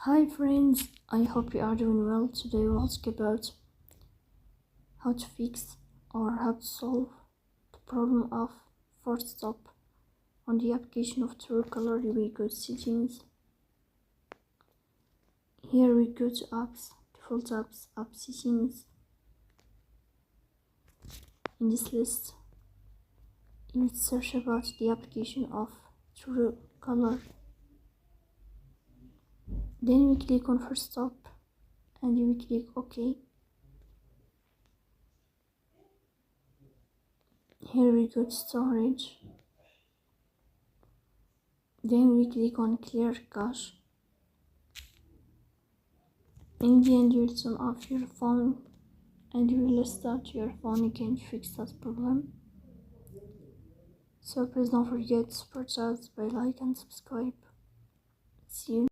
Hi friends, I hope you are doing well. Today we'll talk about how to fix or how to solve the problem of Forcestop on the application of Truecaller. We go to settings. Here we go to apps, default apps, app settings. In this list, you need to search about the application of Truecaller. Then we click on Forcestop and we click OK. Here we go to storage. Then we click on clear cache. In the end, you will turn off your phone and you will restart your phone again to fix that problem. So please don't forget to support us by like and subscribe. See you.